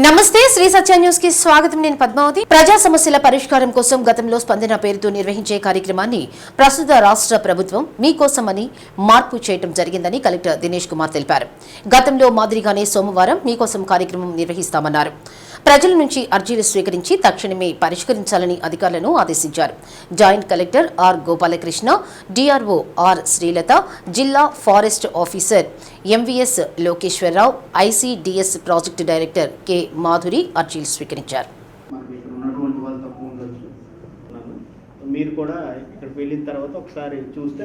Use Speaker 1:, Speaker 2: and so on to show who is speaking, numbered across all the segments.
Speaker 1: నమస్తే శ్రీ సత్య న్యూస్ కి స్వాగతం. నేను పద్మావతి. ప్రజా సమస్యల పరిష్కారం కోసం గతంలో స్పందన పేరుతో నిర్వహించే కార్యక్రమాన్ని ప్రస్తుత రాష్ట్ర ప్రభుత్వం మీకోసమని మార్పు చేయడం జరిగిందని కలెక్టర్ దినేష్ కుమార్ తెలిపారు. గతంలో మాదిరిగానే సోమవారం మీకోసం కార్యక్రమం నిర్వహిస్తామన్నారు. ప్రజల నుంచి అర్జీలు స్వీకరించి తక్షణమే పరిష్కరించాలని అధికారులను ఆదేశించారు. Joint collector R Gopalakrishna, DRO R Srilatha, జిల్లా forest officer MVS Lokeswararao, ICDS project director K Madhuri అర్జీలు స్వీకరించారు.
Speaker 2: మీరు కూడా ఇక్కడికి వెళ్ళిన తర్వాత ఒకసారి చూస్తే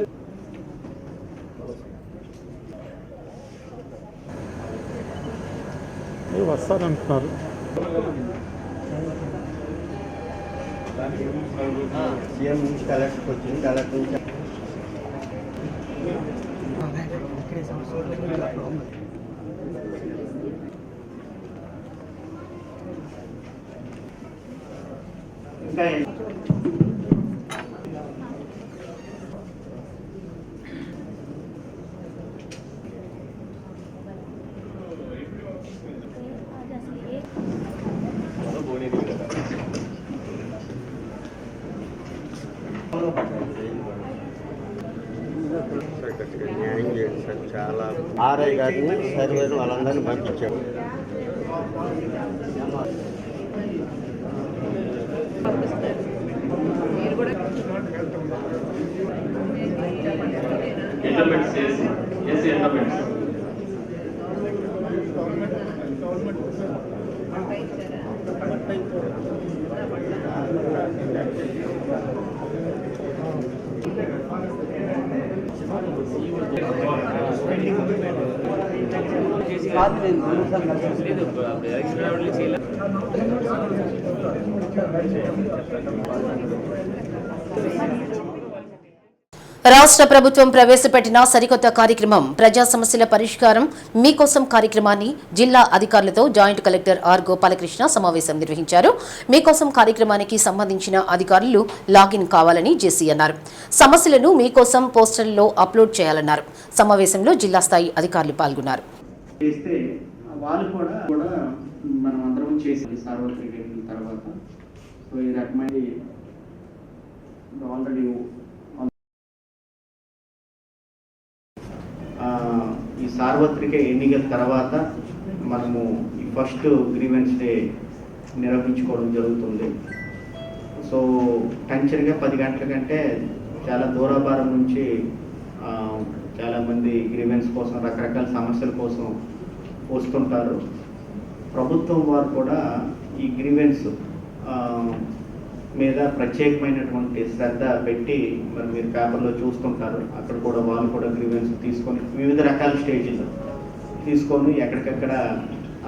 Speaker 3: వస్తారంటున్నారు.
Speaker 2: సీఎం నుంచి కలెక్టర్కి వచ్చింది, కలెక్టర్ నుంచి ఇంకా న్యాయం చేయండి సార్. చాలా ఆర్ఐ గారిని సర్వేలు వాళ్ళందరినీ పంపించాము.
Speaker 1: రాష్ట్ర ప్రభుత్వం ప్రవేశపెట్టిన సరికొత్త కార్యక్రమం ప్రజా సమస్యల పరిష్కారం మీకోసం కార్యక్రమాన్ని జిల్లా అధికారులతో జాయింట్ కలెక్టర్ ఆర్ గోపాలకృష్ణ సమావేశం నిర్వహించారు. మీకోసం కార్యక్రమానికి సంబంధించిన అధికారులు లాగిన్ కావాలని జేసీ అన్నారు. సమస్యలను మీకోసం పోస్టర్లలో అప్లోడ్ చేయాలన్నారు. సమావేశంలో జిల్లా స్థాయి అధికారులు పాల్గొన్నారు.
Speaker 2: ఈ సార్వత్రిక ఎన్నికల తర్వాత మనము ఈ ఫస్ట్ గ్రీవెన్స్ డే నిర్వహించుకోవడం జరుగుతుంది. సో టెన్షన్గా 10 గంటల కంటే చాలా దూరాభారం నుంచి చాలామంది గ్రీవెన్స్ కోసం, రకరకాల సమస్యల కోసం వస్తుంటారు. ప్రభుత్వం వారు కూడా ఈ గ్రీవెన్స్ మీద ప్రత్యేకమైనటువంటి శ్రద్ధ పెట్టి మరి మీరు పేపర్లో చూస్తుంటారు. అక్కడ కూడా వాళ్ళు కూడా గ్రీవెన్స్ తీసుకొని వివిధ రకాల స్టేజీలు తీసుకొని ఎక్కడికక్కడ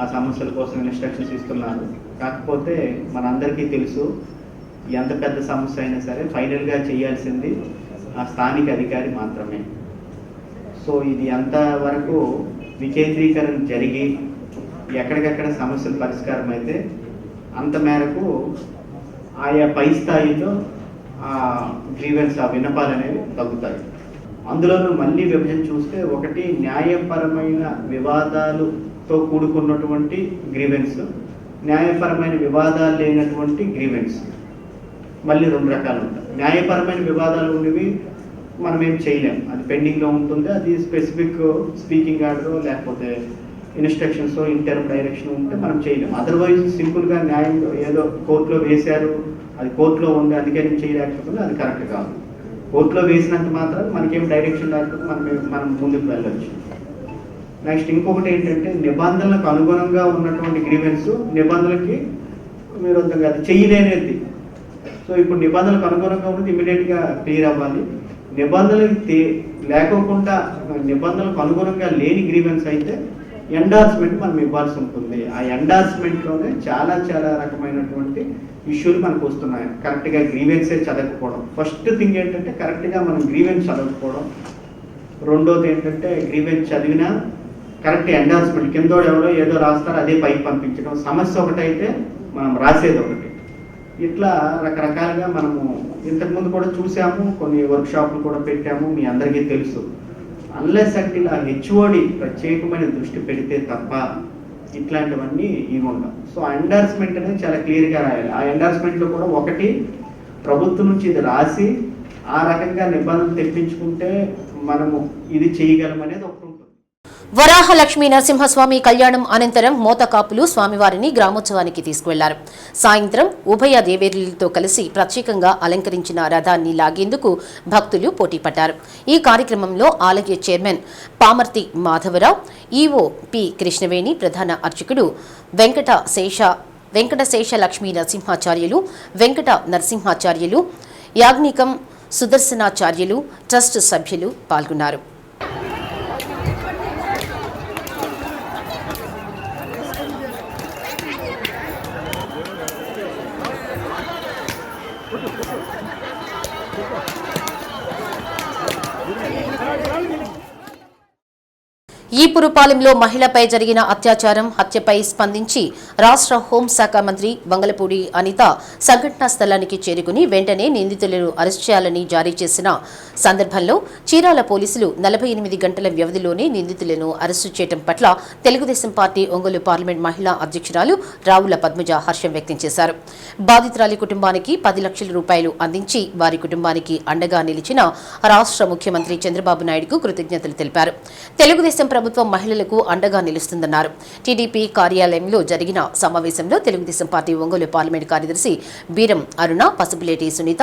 Speaker 2: ఆ సమస్యల కోసం ఇన్స్ట్రక్షన్స్ ఇస్తున్నారు. కాకపోతే మనందరికీ తెలుసు, ఎంత పెద్ద సమస్య అయినా సరే ఫైనల్గా చేయాల్సింది ఆ స్థానిక అధికారి మాత్రమే. సో ఇది ఎంతవరకు వికేంద్రీకరణ జరిగి ఎక్కడికక్కడ సమస్యల పరిష్కారం అయితే అంత మేరకు ఆయా పై స్థాయిలో ఆ గ్రీవెన్స్, ఆ విన్నపాలు అనేవి తగ్గుతాయి. అందులోనూ మళ్ళీ విభజన చూస్తే, ఒకటి న్యాయపరమైన వివాదాలతో కూడుకున్నటువంటి గ్రీవెన్స్, న్యాయపరమైన వివాదాలు లేనటువంటి గ్రీవెన్స్, మళ్ళీ 2 రకాలు ఉంటాయి. న్యాయపరమైన వివాదాలు ఉన్నవి మనం ఏం చేయలేం, అది పెండింగ్లో ఉంటుంది. అది స్పెసిఫిక్ స్పీకింగ్ ఆర్డర్ లేకపోతే ఇన్స్ట్రక్షన్స్, ఇంటర్మ్ డైరెక్షన్ ఉంటే మనం చేయలేం. అదర్వైజ్ సింపుల్గా న్యాయం ఏదో కోర్టులో వేశారు, అది కోర్టులో ఉంది అందుకే నేను చేయలేకపోతే అది కరెక్ట్ కాదు. కోర్టులో వేసినంత మాత్రం మనకేం డైరెక్షన్ లేకపోతే మనం ముందుకు వెళ్ళొచ్చు. నెక్స్ట్ ఇంకొకటి ఏంటంటే, నిబంధనలకు అనుగుణంగా ఉన్నటువంటి గ్రీవెన్స్ నిబంధనలకి విరుద్ధంగా అది చేయలేనేది. సో ఇప్పుడు నిబంధనలకు అనుగుణంగా ఉన్నది ఇమీడియట్గా క్లియర్ అవ్వాలి. నిబంధనలు లేకోకుండా నిబంధనలకు అనుగుణంగా లేని గ్రీవెన్స్ అయితే ఎండార్స్మెంట్ మనం ఇవ్వాల్సి ఉంటుంది. ఆ ఎండార్స్మెంట్లోనే చాలా చాలా రకమైనటువంటి ఇష్యూలు మనకు వస్తున్నాయి. కరెక్ట్గా గ్రీవెన్సే చదవకపోవడం, ఫస్ట్ థింగ్ ఏంటంటే కరెక్ట్గా మనం గ్రీవెన్స్ చదవకపోవడం. రెండోది ఏంటంటే గ్రీవెన్స్ చదివినా కరెక్ట్ ఎండార్స్మెంట్, కిందోడు ఎవరో ఏదో రాస్తారో అదే పైకి పంపించడం. సమస్య ఒకటైతే మనం రాసేది ఒకటి. ఇట్లా రకరకాలుగా మనము ఇంతకుముందు కూడా చూసాము, కొన్ని వర్క్షాప్లు కూడా పెట్టాము, మీ అందరికీ తెలుసు. అన్లెస్ అంటే ఇలా హెచ్ఓడి ప్రత్యేకమైన దృష్టి పెడితే తప్ప ఇట్లాంటివన్నీ ఇవి ఉండవు. సో ఎండార్స్మెంట్ అనేది చాలా క్లియర్గా రాయాలి. ఆ ఎండార్స్మెంట్లో కూడా ఒకటి ప్రభుత్వం నుంచి ఇది రాసి ఆ రకంగా నిబంధనలు తెప్పించుకుంటే మనము ఇది చేయగలమనేది ఒకటి ఉంటుంది.
Speaker 1: వరాహలక్ష్మీ నరసింహస్వామి కళ్యాణం అనంతరం మోతకాపులు స్వామివారిని గ్రామోత్సవానికి తీసుకువెళ్లారు. సాయంత్రం ఉభయ దేవేరులతో కలిసి ప్రత్యేకంగా అలంకరించిన రథాన్ని లాగేందుకు భక్తులు పోటీపడ్డారు. ఈ కార్యక్రమంలో ఆలయ chairman Pamarthi Madhavarao, EO P Krishnaveni, ప్రధాన అర్చకుడు వెంకటశేష లక్ష్మీ నరసింహాచార్యులు, వెంకట నరసింహాచార్యులు, యాజ్ఞికం సుదర్శనాచార్యులు, ట్రస్ట్ సభ్యులు పాల్గొన్నారు. ఈపురపాలెంలో మహిళపై జరిగిన అత్యాచారం, హత్యపై స్పందించి రాష్ట్ర హోంశాఖ మంత్రి వంగలపూడి అనిత సంఘటనా స్థలానికి చేరుకుని వెంటనే నిందితులను అరెస్ట్ చేయాలని జారీ చేసిన సందర్భంలో చీరాల పోలీసులు 48 గంటల వ్యవధిలోనే నిందితులను అరెస్టు చేయడం పట్ల తెలుగుదేశం పార్టీ ఒంగోలు పార్లమెంట్ మహిళా అధ్యక్షురాలు రావుల పద్మజ హర్షం వ్యక్తం చేశారు. బాధితురాలి కుటుంబానికి 10 లక్షల రూపాయలు అందించి వారి కుటుంబానికి అండగా నిలిచిన రాష్ట్ర ముఖ్యమంత్రి చంద్రబాబు నాయుడుకు కృతజ్ఞతలు తెలిపారు. తెలుగుదేశం ప్రభుత్వం మహిళలకు అండగా నిలుస్తుందన్నారు. టీడీపీ కార్యాలయంలో జరిగిన సమావేశంలో తెలుగుదేశం పార్టీ ఒంగోలు పార్లమెంట్ కార్యదర్శి బీరం అరుణ, పసుపులేటి సునీత,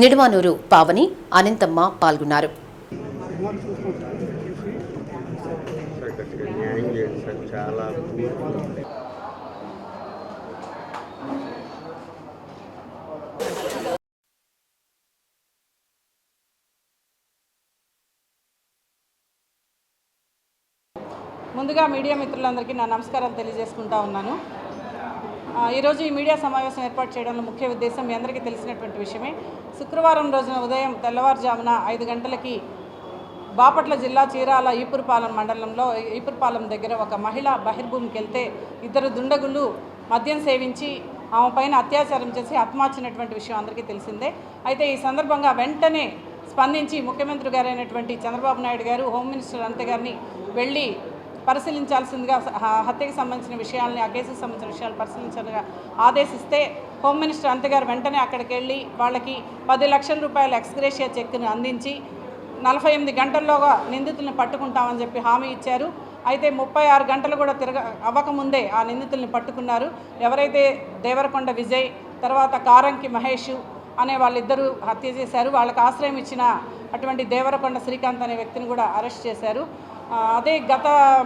Speaker 1: నిడుమానూరు పావని, అనంతమ్మ పాల్గొన్నారు.
Speaker 3: ముందుగా మీడియా మిత్రులందరికీ నా నమస్కారాలు తెలియజేసుకుంటా ఉన్నాను. ఈరోజు ఈ మీడియా సమావేశం ఏర్పాటు చేయడంలో ముఖ్య ఉద్దేశం మీ అందరికీ తెలిసినటువంటి విషయమే. శుక్రవారం రోజున ఉదయం తెల్లవారుజామున 5 గంటలకి బాపట్ల జిల్లా చీరాల ఈపురపాలెం మండలంలో ఈపురపాలెం దగ్గర ఒక మహిళ బహిర్భూమికి వెళ్తే 2 దుండగులు మద్యం సేవించి ఆమె పైన అత్యాచారం చేసి హతమార్చినటువంటి విషయం అందరికీ తెలిసిందే. అయితే ఈ సందర్భంగా వెంటనే స్పందించి ముఖ్యమంత్రి గారైనటువంటి చంద్రబాబు నాయుడు గారు, హోమ్ మినిస్టర్ అనిత గారిని వెళ్ళి పరిశీలించాల్సిందిగా, హత్యకు సంబంధించిన విషయాలని, ఆ కేసుకు సంబంధించిన విషయాలు పరిశీలించాలని ఆదేశిస్తే హోమ్ మినిస్టర్ అనిత గారు వెంటనే అక్కడికి వెళ్ళి వాళ్ళకి 10 లక్షల రూపాయల ఎక్స్గ్రేషియా చెక్ను అందించి 48 గంటల్లోగా నిందితుల్ని పట్టుకుంటామని చెప్పి హామీ ఇచ్చారు. అయితే 36 గంటలు కూడా అవ్వకముందే ఆ నిందితుల్ని పట్టుకున్నారు. ఎవరైతే దేవరకొండ విజయ్, తర్వాత కారంకి మహేష్ అనే వాళ్ళిద్దరూ హత్య చేశారు. వాళ్ళకి ఆశ్రయం ఇచ్చిన అటువంటి దేవరకొండ శ్రీకాంత్ అనే వ్యక్తిని కూడా అరెస్ట్ చేశారు. అదే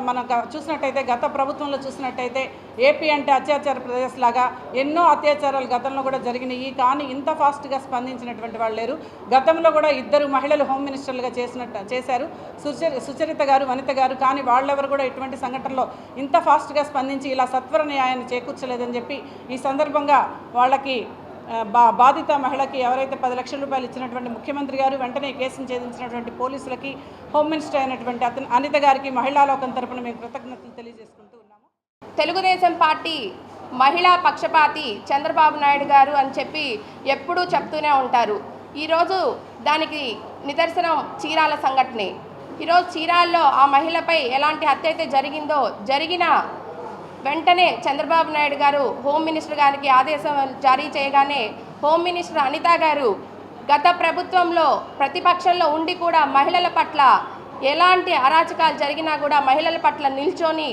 Speaker 3: మనం చూసినట్టయితే గత ప్రభుత్వంలో చూసినట్టయితే ఏపీ అంటే అత్యాచార ప్రదేశ్ లాగా ఎన్నో అత్యాచారాలు గతంలో కూడా జరిగినాయి. కానీ ఇంత ఫాస్ట్గా స్పందించినటువంటి వాళ్ళు లేరు. గతంలో కూడా 2 మహిళలు హోమ్ మినిస్టర్లుగా చేశారు, సుచరిత గారు, వనిత గారు. కానీ వాళ్ళెవరు కూడా ఇటువంటి సంఘటనలో ఇంత ఫాస్ట్గా స్పందించి ఇలా సత్వర న్యాయాన్ని చేకూర్చలేదని చెప్పి ఈ సందర్భంగా వాళ్ళకి బాధిత మహిళకి ఎవరైతే 10 లక్షల రూపాయలు ఇచ్చినటువంటి ముఖ్యమంత్రి గారు, వెంటనే కేసును ఛేదించినటువంటి పోలీసులకి, హోమ్ మినిస్టర్ అయినటువంటి అనిత గారికి మహిళా లోకం తరపున మేము కృతజ్ఞతలు తెలియజేసుకుంటూ ఉన్నాము.
Speaker 4: తెలుగుదేశం పార్టీ మహిళా పక్షపాతి చంద్రబాబు నాయుడు గారు అని చెప్పి ఎప్పుడూ చెప్తూనే ఉంటారు. ఈరోజు దానికి నిదర్శనం చీరాల సంఘటనే. ఈరోజు చీరాల్లో ఆ మహిళపై ఎలాంటి హత్య అయితే జరిగిన వెంటనే చంద్రబాబు నాయుడు గారు హోమ్ మినిస్టర్ గారికి ఆదేశం జారీ చేయగానే హోమ్ మినిస్టర్ అనిత గారు గత ప్రభుత్వంలో ప్రతిపక్షంలో ఉండి కూడా మహిళల పట్ల ఎలాంటి అరాచకాలు జరిగినా కూడా మహిళల పట్ల నిల్చొని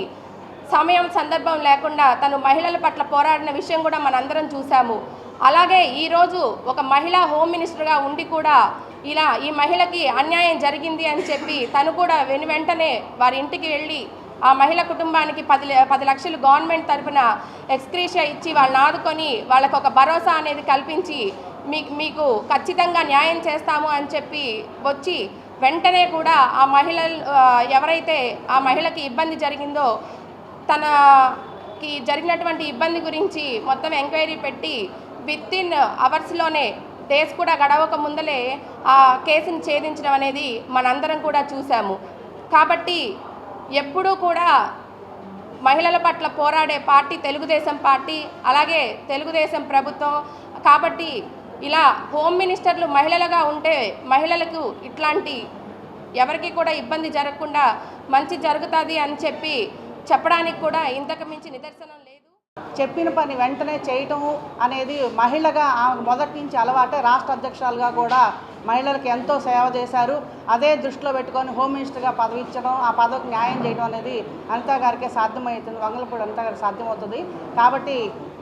Speaker 4: సందర్భం లేకుండా తను మహిళల పట్ల పోరాడిన విషయం కూడా మనందరం చూసాము. అలాగే ఈరోజు ఒక మహిళా హోమ్ మినిస్టర్గా ఉండి కూడా ఇలా ఈ మహిళకి అన్యాయం జరిగింది అని చెప్పి తను కూడా వెంటనే వారి ఇంటికి వెళ్ళి ఆ మహిళ కుటుంబానికి 10 లక్షలు గవర్నమెంట్ తరఫున ఎక్స్గ్రేషియా ఇచ్చి వాళ్ళని ఆదుకొని వాళ్ళకు ఒక భరోసా అనేది కల్పించి మీకు ఖచ్చితంగా న్యాయం చేస్తాము అని చెప్పి వచ్చి వెంటనే కూడా ఆ మహిళలు ఎవరైతే ఆ మహిళకి ఇబ్బంది జరిగిందో తనకి జరిగినటువంటి ఇబ్బంది గురించి మొత్తం ఎంక్వైరీ పెట్టి వితిన్ అవర్స్లోనే డేస్ కూడా గడవక ముందలే ఆ కేసును ఛేదించడం అనేది మనందరం కూడా చూసాము. కాబట్టి ఎప్పుడూ కూడా మహిళల పట్ల పోరాడే పార్టీ తెలుగుదేశం పార్టీ, అలాగే తెలుగుదేశం ప్రభుత్వం. కాబట్టి ఇలా హోమ్ మినిస్టర్లు మహిళలుగా ఉంటే మహిళలకు ఇట్లాంటి ఎవరికి కూడా ఇబ్బంది జరగకుండా మంచి జరుగుతుంది అని చెప్పి చెప్పడానికి కూడా ఇంతకు మించి నిదర్శనం లేదు.
Speaker 3: చెప్పిన పని వెంటనే చేయటం అనేది మహిళగా మొదటి నుంచి అలవాటే. రాష్ట్ర అధ్యక్షురాలుగా కూడా మహిళలకు ఎంతో సేవ చేశారు. అదే దృష్టిలో పెట్టుకొని హోమ్ మినిస్టర్గా పదవి ఇచ్చడం, ఆ పదవికి న్యాయం చేయడం అనేది అనిత గారికే సాధ్యమవుతుంది, వంగలపూడి అనిత గారికి సాధ్యమవుతుంది. కాబట్టి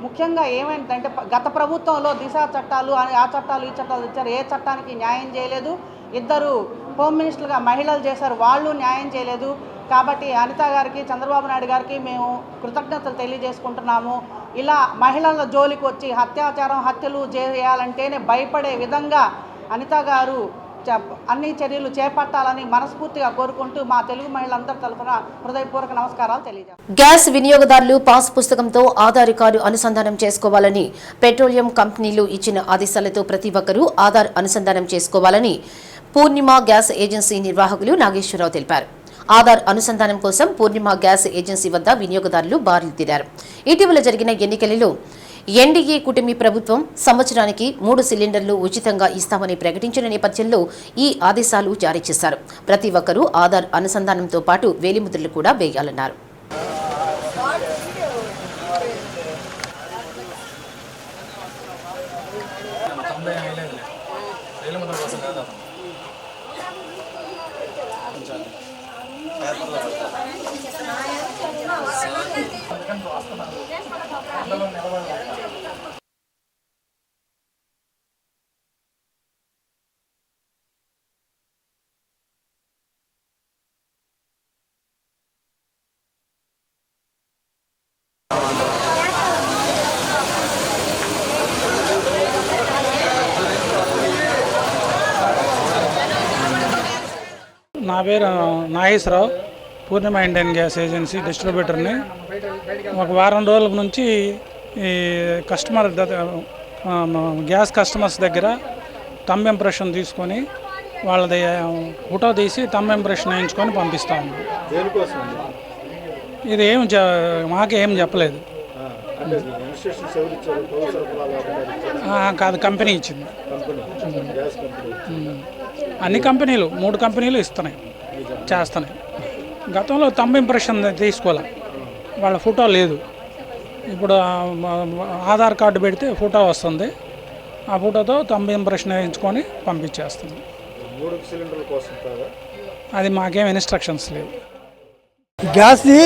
Speaker 3: ముఖ్యంగా ఏమైందంటే గత ప్రభుత్వంలో దిశ చట్టాలు అని ఆ చట్టాలు ఈ చట్టాలు ఇచ్చారు, ఏ చట్టానికి న్యాయం చేయలేదు. ఇద్దరు హోమ్ మినిస్టర్గా మహిళలు చేశారు, వాళ్ళు న్యాయం చేయలేదు. కాబట్టి అనిత గారికి, చంద్రబాబు నాయుడు గారికి మేము కృతజ్ఞతలు తెలియజేసుకుంటున్నాము. ఇలా మహిళల జోలికి వచ్చి హత్యలు చేయాలంటేనే భయపడే విధంగా అనిత గారు అన్ని చర్యలు చేపట్టాలని మనస్ఫూర్తిగా కోరుకుంటూ మా తెలుగు మహిళలందరి తరఫున హృదయపూర్వక నమస్కారాలు తెలియజేస్తాం.
Speaker 1: గ్యాస్ వినియోగదారులు పాస్ పుస్తకంతో ఆధార్ కార్డు అనుసంధానం చేసుకోవాలని పెట్రోలియం కంపెనీలు ఇచ్చిన ఆదేశాలతో ప్రతి ఒక్కరూ ఆధార్ అనుసంధానం చేసుకోవాలని పూర్ణిమ గ్యాస్ ఏజెన్సీ నిర్వాహకులు నాగేశ్వరరావు తెలిపారు. ఆధార్ అనుసంధానం కోసం పూర్ణిమ గ్యాస్ ఏజెన్సీ వద్ద వినియోగదారులు బారులు తీరారు. ఇటీవల జరిగిన ఎన్నికలలో ఎన్డీఏ కూటమి ప్రభుత్వం సంవత్సరానికి 3 సిలిండర్లు ఉచితంగా ఇస్తామని ప్రకటించిన నేపథ్యంలో ఈ ఆదేశాలు జారీ చేశారు. ప్రతి ఒక్కరూ ఆధార్ అనుసంధానంతో పాటు వేలిముద్రలు కూడా వేయాలన్నారు.
Speaker 5: నా పేరు నాగేశ్వరరావు, పూర్ణిమ ఇండియన్ గ్యాస్ ఏజెన్సీ డిస్ట్రిబ్యూటర్ని. ఒక వారం రోజుల నుంచి ఈ కస్టమర్ గ్యాస్ కస్టమర్స్ దగ్గర థంబ్ ఇంప్రెషన్ తీసుకొని వాళ్ళది ఫోటో తీసి థంబ్ ఇంప్రెషన్ వేయించుకొని పంపిస్తా ఉన్నాం. ఇది మాకేం చెప్పలేదు. కాదు, కంపెనీ ఇచ్చింది. అన్ని కంపెనీలు 3 కంపెనీలు చేస్తున్నాయి. గతంలో థంబ్ ఇంప్రెషన్ తీసుకోవాలి, వాళ్ళ ఫోటో లేదు. ఇప్పుడు ఆధార్ కార్డు పెడితే ఫోటో వస్తుంది, ఆ ఫోటోతో థంబ్ ఇంప్రెషన్ వేయించుకొని పంపించేస్తుంది. అది మాకేం ఇన్స్ట్రక్షన్స్ లేవు.
Speaker 6: గ్యాస్ది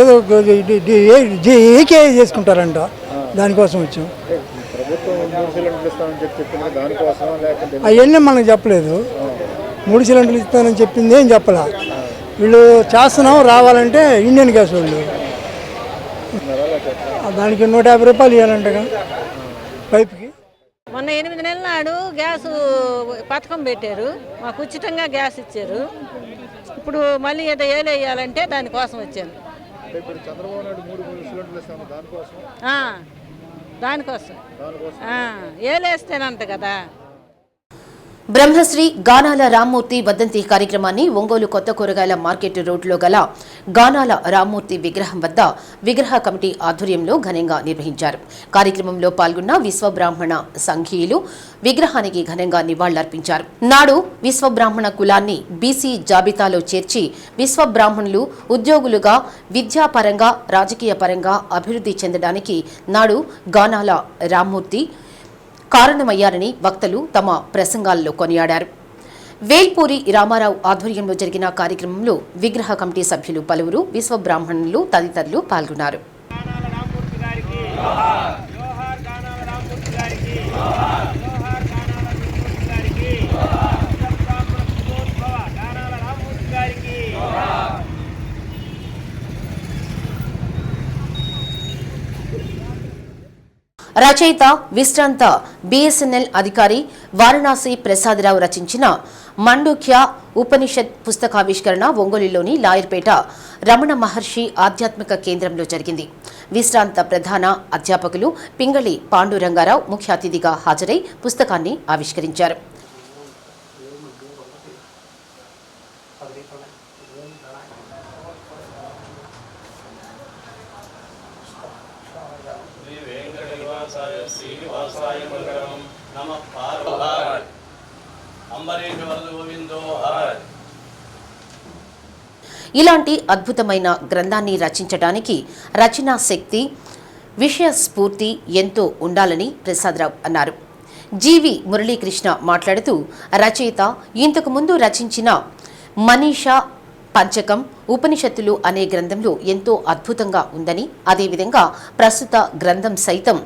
Speaker 6: ఏదో ఏకే చేసుకుంటారంట, దానికోసం వచ్చాం. అవన్నీ మనకు చెప్పలేదు. 3 సిలిండర్లు ఇస్తానని చెప్పింది ఏం చెప్పలే. వీళ్ళు చేస్తున్నాం రావాలంటే ఇండియన్ గ్యాస్ వాళ్ళు దానికి 150 రూపాయలు ఇవ్వాలంటగా పైప్కి.
Speaker 7: మొన్న 8 నెలల నాడు గ్యాస్ పథకం పెట్టారు, మాకు ఉచితంగా గ్యాస్ ఇచ్చారు. ఇప్పుడు మళ్ళీ ఏదో ఏలు వేయాలంటే దానికోసం వచ్చాను. దానికోసం ఏలేస్తేనంట కదా.
Speaker 1: బ్రహ్మశ్రీ గానాల రామ్మూర్తి వర్ధంతి కార్యక్రమాన్ని ఒంగోలు కొత్త కూరగాయల మార్కెట్ రోడ్లో గల గానాల రామ్మూర్తి విగ్రహం వద్ద విగ్రహ కమిటీ ఆధ్వర్యంలో ఘనంగా నిర్వహించారు. కార్యక్రమంలో పాల్గొన్న విశ్వబ్రాహ్మణ సంఘీయులు విగ్రహానికి ఘనంగా నివాళులర్పించారు. నాడు విశ్వబ్రాహ్మణ కులాన్ని బీసీ జాబితాలో చేర్చి విశ్వబ్రాహ్మణులు ఉద్యోగులుగా, విద్యాపరంగా, రాజకీయ పరంగా అభివృద్ధి చెందడానికి నాడు గానాల రామ్మూర్తి కారణమయ్యారని వక్తలు తమ ప్రసంగాల్లో కొనియాడారు. వేల్పూరి రామారావు ఆధ్వర్యంలో జరిగిన కార్యక్రమంలో విగ్రహ కమిటీ సభ్యులు పలువురు, విశ్వబ్రాహ్మణులు తదితరులు పాల్గొన్నారు. రచయిత, విశ్రాంత బీఎస్ఎన్ఎల్ అధికారి వారణాసి ప్రసాదరావు రచించిన మండూక్య ఉపనిషత్ పుస్తకావిష్కరణ ఒంగోలులోని లాయర్పేట రమణ మహర్షి ఆధ్యాత్మిక కేంద్రంలో జరిగింది. విశ్రాంత ప్రధాన అధ్యాపకులు పింగళి పాండురంగారావు ముఖ్య అతిథిగా హాజరై పుస్తకాన్ని ఆవిష్కరించారు. ఇలాంటి అద్భుతమైన గ్రంథాన్ని రచించడానికి రచనా శక్తి, విషయ స్ఫూర్తి ఎంతో ఉండాలని ప్రసాదరావు అన్నారు. జీవి మురళీకృష్ణ మాట్లాడుతూ రచయిత ఇంతకు ముందు రచించిన మనీషా పంచకం, ఉపనిషత్తులు అనే గ్రంథంలో ఎంతో అద్భుతంగా ఉందని, అదేవిధంగా ప్రస్తుత గ్రంథం సైతం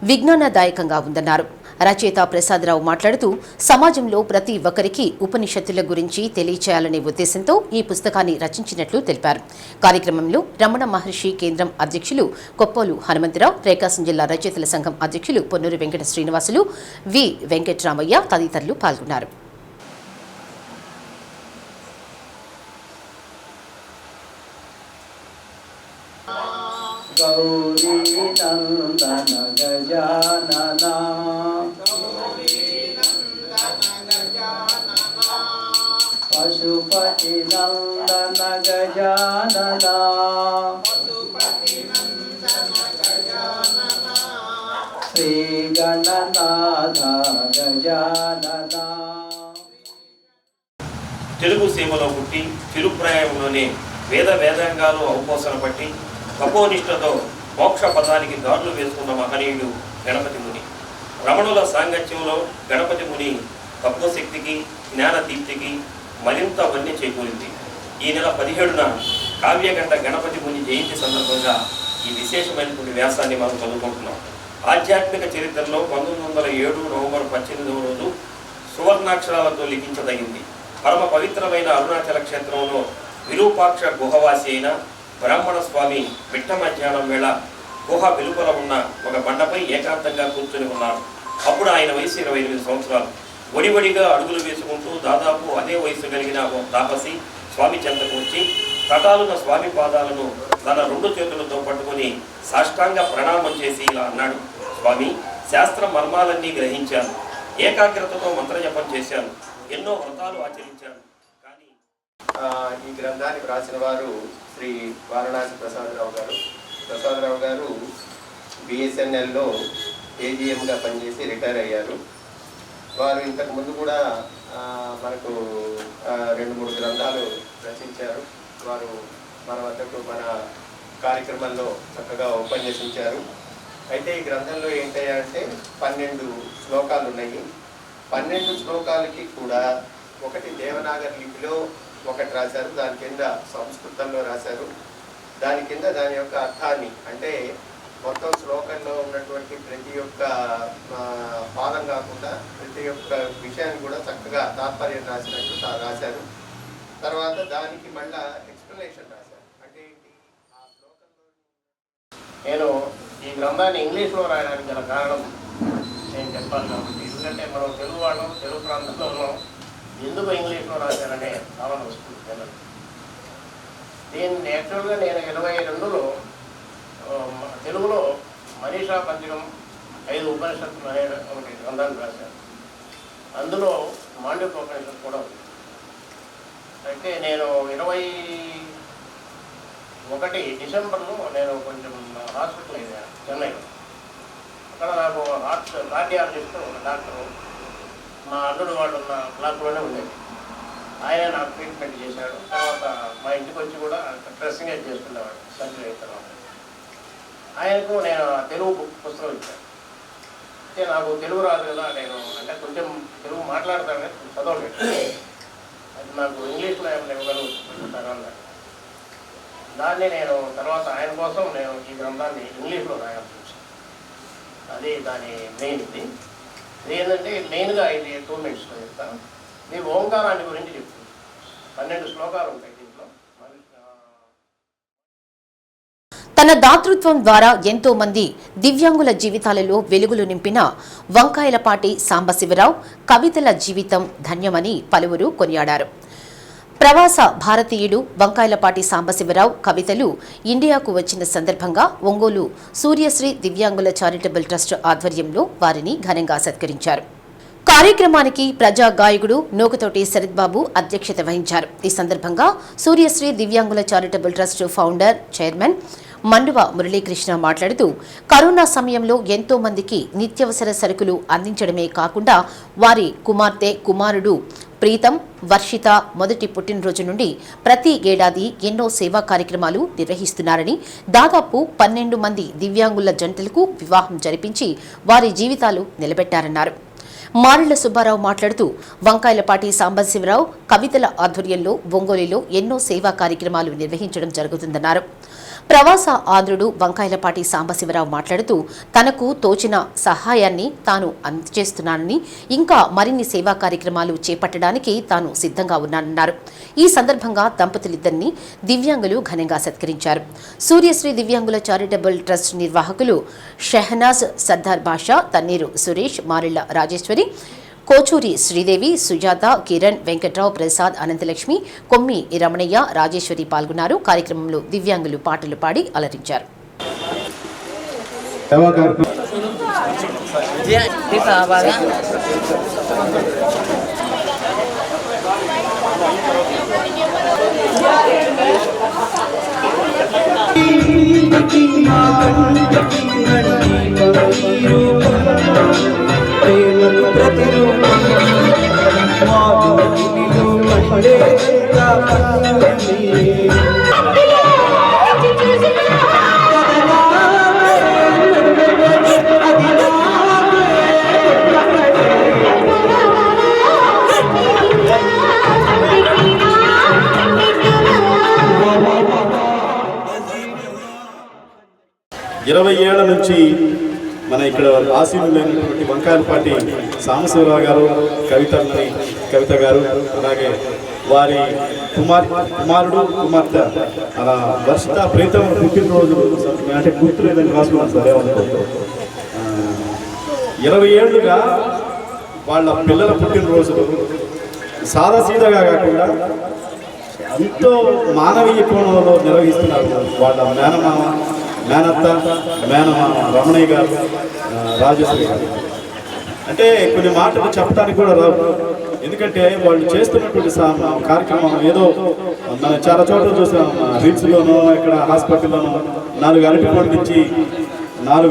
Speaker 1: విజ్ఞానదాయకంగా ఉందన్నారు. రచయిత ప్రసాదరావు మాట్లాడుతూ సమాజంలో ప్రతి ఒక్కరికి ఉపనిషత్తుల గురించి తెలియచేయాలనే ఉద్దేశంతో ఈ పుస్తకాన్ని రచించినట్లు తెలిపారు. కార్యక్రమంలో రమణ మహర్షి కేంద్రం అధ్యక్షులు కొప్పోలు హనుమంతరావు, ప్రకాశం జిల్లా రచయితల సంఘం అధ్యక్షులు పొన్నూరు వెంకట శ్రీనివాసులు, వి వెంకట్రామయ్య తదితరులు పాల్గొన్నారు.
Speaker 8: గౌరీ నందన గజానన పశుపతి నందన గజానన శ్రీ గణనాథ గజానన.
Speaker 9: తెలుగు సీమలో పుట్టి చిరుప్రాయంలోనే వేదాంగాలు అవపోసన పట్టి తపోనిష్టతో మోక్ష పదానికి దారులు వేసుకున్న మహనీయుడు గణపతి ముని. రమణుల సాంగత్యంలో గణపతి ముని తత్వశక్తికి, జ్ఞానదీప్తికి మరింత వన్నె చేకూరింది. ఈ నెల 17న కావ్యగంట గణపతి ముని జయంతి సందర్భంగా ఈ విశేషమైనటువంటి వ్యాసాన్ని మనం చదువుకుంటున్నాం. ఆధ్యాత్మిక చరిత్రలో 1907 నవంబర్ 18వ రోజు సువర్ణాక్షరాలతో లిఖించదగింది. పరమ పవిత్రమైన అరుణాచల క్షేత్రంలో విరూపాక్ష గుహవాసి అయిన బ్రాహ్మణ స్వామి మిట్ట మధ్యాహ్నం వేళ గుహ వెలుపల ఉన్న ఒక బండపై ఏకాంతంగా కూర్చొని ఉన్నారు. అప్పుడు ఆయన వయసు 28 సంవత్సరాలు. ఒడివడిగా అడుగులు వేసుకుంటూ దాదాపు అదే వయసు కలిగిన ఓ తాపసి స్వామి చెంతకు వచ్చి తటాలున్న స్వామి పాదాలను తన 2 చేతులతో పట్టుకుని సాష్టాంగ ప్రణామం చేసి ఇలా అన్నాడు: స్వామి, శాస్త్ర మర్మాలన్నీ గ్రహించాను, ఏకాగ్రతతో మంత్రజపం చేశాను, ఎన్నో వ్రతాలు ఆచరించాను. కానీ
Speaker 10: ఈ గ్రంథానికి రాసిన వారు శ్రీ వారణాసి ప్రసాదరావు గారు. ప్రసాదరావు గారు బిఎస్ఎన్ఎల్లో ఏజీఎంగా పనిచేసి రిటైర్ అయ్యారు. వారు ఇంతకు ముందు కూడా మనకు 2-3 గ్రంథాలు రచించారు. వారు మన వద్దకు మన కార్యక్రమంలో చక్కగా ఉపన్యసించారు. అయితే ఈ గ్రంథంలో ఏంటంటే 12 శ్లోకాలు ఉన్నాయి. 12 శ్లోకాలకి కూడా ఒకటి దేవనాగరి లిపిలో ఒకటి రాశారు, దాని కింద సంస్కృతంలో రాశారు. దాని కింద దాని యొక్క అర్థాన్ని, అంటే మొత్తం శ్లోకంలో ఉన్నటువంటి ప్రతి ఒక్క పాదం కాకుండా ప్రతి ఒక్క విషయాన్ని కూడా చక్కగా తాత్పర్యం రాసినట్టు రాశారు. తర్వాత దానికి మళ్ళా ఎక్స్ప్లెనేషన్ రాశారు. అంటే ఏంటి, ఆ శ్లోకంలో నేను ఈ గ్రంథాన్ని ఇంగ్లీష్లో రాయడానికి గల కారణం నేను చెప్పాలి కాబట్టి, ఎందుకంటే మనం తెలుగు వాళ్ళం, తెలుగు ప్రాంతంలో ఉన్నాం, ఎందుకు ఇంగ్లీష్లో రాశారనే భావన వస్తుంది జనం. దీన్ని యాక్చువల్గా నేను 22లో తెలుగులో మనీషా పంచకం 5 ఉపనిషత్తులు అనే ఒకటి గ్రంథాన్ని రాశాను. అందులో మాండవ్య ఉపనిషత్తు కూడా ఉంది. అయితే నేను 21 డిసెంబర్లో నేను కొంచెం హాస్పిటల్ అయ్యాను చెన్నైలో. అక్కడ నాకు కార్డియాలజిస్ట్ ఒక డాక్టరు మా అల్లుడు వాళ్ళు ఉన్న బ్లాక్లోనే ఉండేది. ఆయన నాకు ట్రీట్మెంట్ చేశాడు. తర్వాత మా ఇంటికి వచ్చి కూడా డ్రెస్సింగ్ అయితే చేసుకునేవాడు సర్జరీ అయిన తర్వాత. ఆయనకు నేను తెలుగు పుస్తకం ఇచ్చాను. అయితే నాకు తెలుగు రాదు కదా, నేను అంటే కొంచెం తెలుగు మాట్లాడతాను కానీ చదవలేదు. అది నాకు ఇంగ్లీష్లో ఏమైనా ఇవ్వగలుగుతాను అన్నాడు. దాన్ని నేను తర్వాత ఆయన కోసం నేను ఈ గ్రంథాన్ని ఇంగ్లీష్లో రాయాల్సి వచ్చింది. అది దాని మెయిన్. ఇది ఏంటంటే మెయిన్గా ఇది 2 minutesలో చెప్తాను. ఈ ఓంకారాన్ని గురించి చెప్తుంది. 12 శ్లోకాలు ఉంటాయి దీంట్లో.
Speaker 1: తన దాతృత్వం ద్వారా ఎంతో మంది దివ్యాంగుల జీవితాలలో వెలుగులు నింపిన వంకాయలపాటి సాంబశివరావు కవితల జీవితం ధన్యమని పలువురు కొనియాడారు. ప్రవాస భారతీయుడు వంకాయలపాటి సాంబశివరావు కవితలు ఇండియాకు వచ్చిన సందర్భంగా ఒంగోలు సూర్యశ్రీ దివ్యాంగుల చారిటబుల్ ట్రస్ట్ ఆధ్వర్యంలో వారిని ఘనంగా సత్కరించారు. కార్యక్రమానికి ప్రజా గాయకుడు నోకతోటి శరత్ బాబు అధ్యక్షత వహించారు. ఈ సందర్భంగా సూర్యశ్రీ దివ్యాంగుల charitable trust founder, chairman Manduva Muralikrishna మాట్లాడుతూ కరోనా సమయంలో ఎంతో మందికి నిత్యావసర సరుకులు అందించడమే కాకుండా వారి కుమార్తె, కుమారుడు ప్రీతం వర్షిత మొదటి పుట్టినరోజు నుండి ప్రతి ఏడాది ఎన్నో సేవా కార్యక్రమాలు నిర్వహిస్తున్నారని, దాదాపు 12 మంది దివ్యాంగుల జంటలకు వివాహం జరిపించి వారి జీవితాలు నిలబెట్టారన్నారు. మారెళ్ల సుబ్బారావు మాట్లాడుతూ వంకాయలపాటి సాంబశివరావు కవితల ఆధ్వర్యంలో ఒంగోలులో ఎన్నో సేవా కార్యక్రమాలు నిర్వహించడం జరుగుతుందన్నారు. ప్రవాస ఆంధ్రుడు వంకాయలపాటి సాంబశివరావు మాట్లాడుతూ తనకు తోచిన సహాయాన్ని తాను అందజేస్తున్నానని, ఇంకా మరిన్ని సేవా కార్యక్రమాలు చేపట్టడానికి తాను సిద్ధంగా ఉన్నానన్నారు. ఈ సందర్భంగా దంపతులిద్దరిని దివ్యాంగులు ఘనంగా సత్కరించారు. సూర్యశ్రీ దివ్యాంగుల చారిటబుల్ ట్రస్ట్ నిర్వాహకులు షెహనాజ్ సర్దార్ బాషా, తన్నీరు సురేష్, మారెళ్ల రాజేశ్వరి, కోచూరి శ్రీదేవి, సుజాత, కిరణ్, వెంకట్రావు, ప్రసాద్, అనంతలక్ష్మి, కొమ్మి రమణయ్య, రాజేశ్వరి పాల్గొన్నారు. కార్యక్రమంలో దివ్యాంగులు పాటలు పాడి అలరించారు.
Speaker 11: 20 ఏళ్ల నుంచి మన ఇక్కడ ఆశీనులైనటువంటి వంకాయలపాటి సాంబశివరావు గారు, కవిత గారు, అలాగే వారి కుమారుడు కుమార్తె అలా వర్షిత ప్రీతం పుట్టినరోజు అంటే గుర్తులేదని రాసుకున్నాను సరే అనుకో. 20 ఏళ్ళుగా వాళ్ళ పిల్లల పుట్టినరోజులు సాదాసీదాగా కాకుండా ఎంతో మానవీయ కోణంలో నిర్వహిస్తున్నారు. వాళ్ళ మేనత్త రమణయ్య గారు, రాజేశ్వరి గారు. అంటే కొన్ని మాటలు చెప్పడానికి కూడా రావు, ఎందుకంటే వాళ్ళు చేస్తున్నటువంటి కార్యక్రమం ఏదో మనం చాలా చోట్ల చూసాం. రీల్స్లోనూ ఇక్కడ హాస్పిటల్లోనూ 4 అరటిపళ్ళు ఇచ్చి 4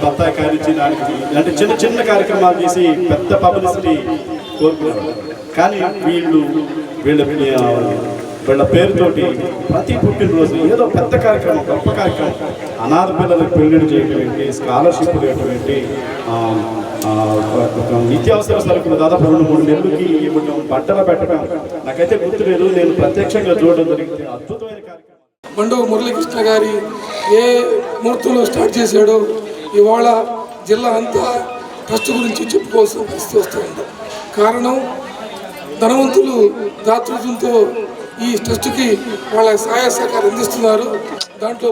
Speaker 11: బత్తాయి కాయలు ఇచ్చి దానికి అంటే చిన్న చిన్న కార్యక్రమాలు చేసి పెద్ద పబ్లిసిటీ కోరుకున్నారు. కానీ వీళ్ళ పేరుతోటి ప్రతి పుట్టినరోజు ఏదో పెద్ద కార్యక్రమం, గొప్ప కార్యక్రమం, అనాథ పిల్లలకు పెళ్లిళ్ళు చేయడం ఏంటి, స్కాలర్షిప్లు ఏంటి, నిత్యావసర సరుకులు దాదాపు 2-3 నెలలకి ఇవ్వడం, బట్టలు పెట్టడం నాకైతే గుర్తులేదు. నేను ప్రత్యక్షంగా చూడడం జరిగింది. అద్భుతమైన కార్యక్రమం.
Speaker 12: బండవ మురళీకృష్ణ గారి ఏ ముహూర్తంలో స్టార్ట్ చేశాడో ఇవాళ జిల్లా అంతా ట్రస్ట్ గురించి చెప్పుకోవాల్సిన పరిస్థితి వస్తుంది. కారణం ధనవంతులు దాతృత్వంతో ఈ ట్రస్ట్కి వాళ్ళ సహాయ సహకారం అందిస్తున్నారు. దాంట్లో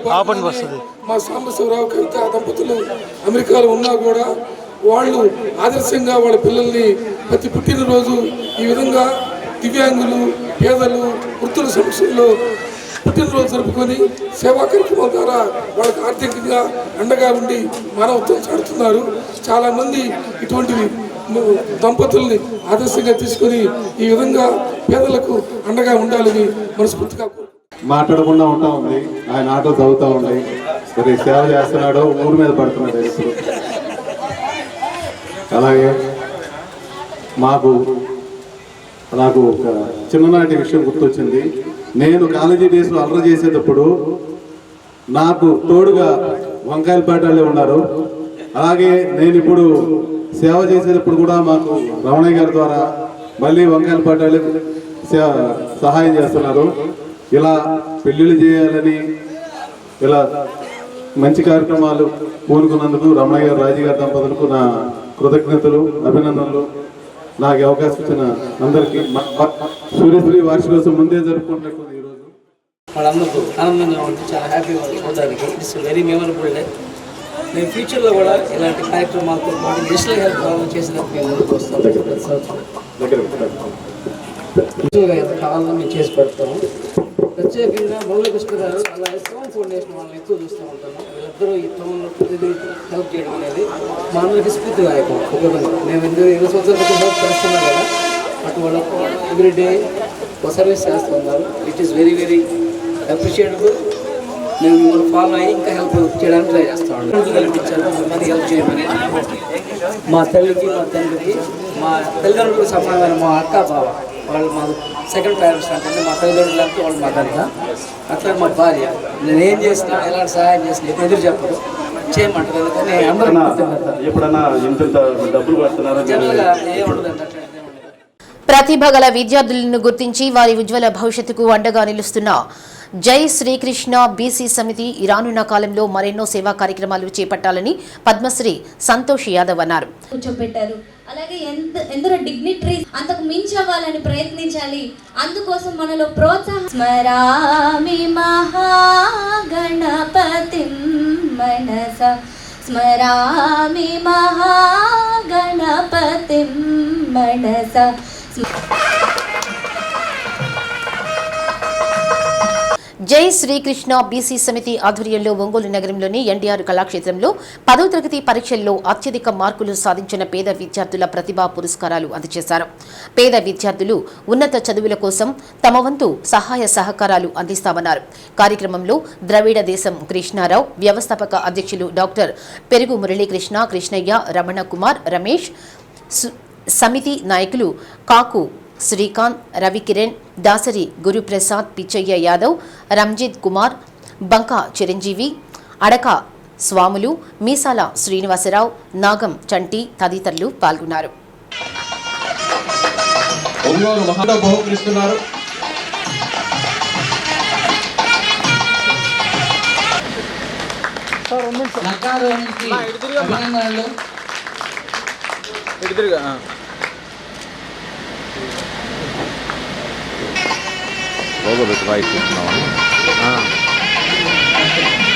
Speaker 12: మా సాంబశివరావు కవిత దంపతులు అమెరికాలో ఉన్నా కూడా వాళ్ళు ఆదర్శంగా వాళ్ళ పిల్లల్ని ప్రతి పుట్టినరోజు ఈ విధంగా దివ్యాంగులు, పేదలు, వృత్తుల సమస్యల్లో పుట్టినరోజు జరుపుకొని సేవా కార్యక్రమాల ద్వారా వాళ్ళకి ఆర్థికంగా అండగా ఉండి మానవత్వం చాటుతున్నారు. చాలామంది ఇటువంటివి దంపతుల్ని ఆదర్శంగా తీసుకొని ఈ విధంగా పేదలకు అండగా ఉండాలని మనస్ఫూర్తిగా
Speaker 11: మాట్లాడకుండా ఉంటా ఉంది. ఆయన ఆటో చదువుతూ ఉన్నాయి, మరి సేవ చేస్తున్నాడో ఊరి మీద పడుతున్నాడు ఇప్పుడు. అలాగే నాకు ఒక చిన్ననాటి విషయం గుర్తొచ్చింది. నేను కాలేజీ డేస్లో అల్లరి చేసేటప్పుడు నాకు తోడుగా వంకాయలపాటలే ఉన్నారు. అలాగే నేను ఇప్పుడు సేవ చేసేటప్పుడు కూడా మాకు రమణయ్య గారి ద్వారా మళ్ళీ వంకాయలపాటలే సహాయం చేస్తున్నారు. ఇలా పెళ్ళిళ్ళు చేయాలని ఇలా మంచి కార్యక్రమాలు పూనుకున్నందుకు రమణయ్య గారు, రాజీ గారి దంపతులకు నా కృతజ్ఞతలు, అభినందనలు. నాకు అవకాశం ఇచ్చిన అందరికీ సూర్యశ్రీ వార్షికోత్సవం ముందే జరుపుకుంటున్నట్టు ఈరోజు
Speaker 13: వాళ్ళందరూ ఆనందంగా ఉంటే చాలా హ్యాపీగా చూడడానికి ఇట్స్ వెరీ మెమరబుల్ డే. నేను ఫ్యూచర్లో కూడా ఇలాంటి కార్యక్రమాలతో పాటు డిజిటల్ హెల్త్ ప్రాబ్లం చేసినప్పుడు మేము ముందుకు వస్తాం. ప్రతి సంవత్సరం ఎంత కావాలో మేము చేసి పెడతాము. ప్రత్యేకంగా మురళీకృష్ణ గారు అలా ఎస్ఎం ఫౌండేషన్ వాళ్ళని ఎక్కువ చూస్తూ ఉంటాను. వీళ్ళిద్దరూ ఈ టౌన్లో ప్రతిదీ హెల్ప్ చేయడం అనేది మా అందరికీ స్ఫూర్తిదాయకం. ఒక విధంగా మేము 20 సంవత్సరాల క్రితం హెల్ప్ చేస్తున్నాం కదా, అటు వాళ్ళకు ఎవ్రీ డే ఒక సర్వీస్ చేస్తున్నారు. It is very very appreciable. మేము మిమ్మల్ని ఫాలో అయ్యి ఇంకా హెల్ప్ చేయడానికి ట్రై చేస్తామండి. కల్పించారు కొంతమంది హెల్ప్ చేయమని మా తల్లికి మా తండ్రికి మా తల్లిదండ్రులకు సమానమైన మా అక్క బావ వాళ్ళు మా సెకండ్ పేరెంట్స్ అంటే మా తల్లిదండ్రులంతా వాళ్ళు మా తండ్రి అట్లా మా భార్య నేను ఏం చేసినా ఎలాంటి సహాయం చేసినా ఎదురు చెప్పరు చేయమంటారు. అందుకని అందరూ
Speaker 11: ఎప్పుడన్నా ఇంత డబ్బులు పడుతున్నారా?
Speaker 13: జనరల్గా ఏముండదండి అట్లా.
Speaker 1: ప్రతిభ గల విద్యార్థులను గుర్తించి వారి ఉజ్వల భవిష్యత్తుకు అండగా నిలుస్తున్న జై శ్రీకృష్ణ బీసీ సమితి రానున్న కాలంలో మరెన్నో సేవా కార్యక్రమాలు చేపట్టాలని పద్మశ్రీ సంతోష్ యాదవ్ అన్నారు.
Speaker 14: కూర్చోబెట్టారు. అలాగే ఎందరో డిగ్నిటరీస్ అంతకు మించి అవ్వాలని ప్రయత్నించాలి. అందుకోసం మనలో ప్రోత్సాహం. స్మరామి మహాగణపతిం మనస స్మరామి మహాగణపతిం మనస.
Speaker 1: జై శ్రీకృష్ణ బీసీ సమితి ఆధ్వర్యంలో ఒంగోలు నగరంలోని ఎన్టీఆర్ కళాక్షేత్రంలో 10వ తరగతి పరీక్షల్లో అత్యధిక మార్కులు సాధించిన పేద విద్యార్థుల ప్రతిభా పురస్కారాలు అందజేశారు. పేద విద్యార్థులు ఉన్నత చదువుల కోసం తమ వంతు సహాయ సహకారాలు అందిస్తామన్నారు. కార్యక్రమంలో ద్రవిడ దేశం కృష్ణారావు, వ్యవస్థాపక అధ్యక్షులు డాక్టర్ పెరుగు మురళీకృష్ణ, కృష్ణయ్య, రమణ కుమార్, రమేష్, సమితి నాయకులు కాకు శ్రీకాంత్, రవికిరణ్, దాసరి గురుప్రసాద్, పిచ్చయ్య యాదవ్, రంజిత్ కుమార్, బంకా చిరంజీవి, అడక స్వాములు, మీసాల శ్రీనివాసరావు, నాగం చంటి తదితరులు పాల్గొన్నారు.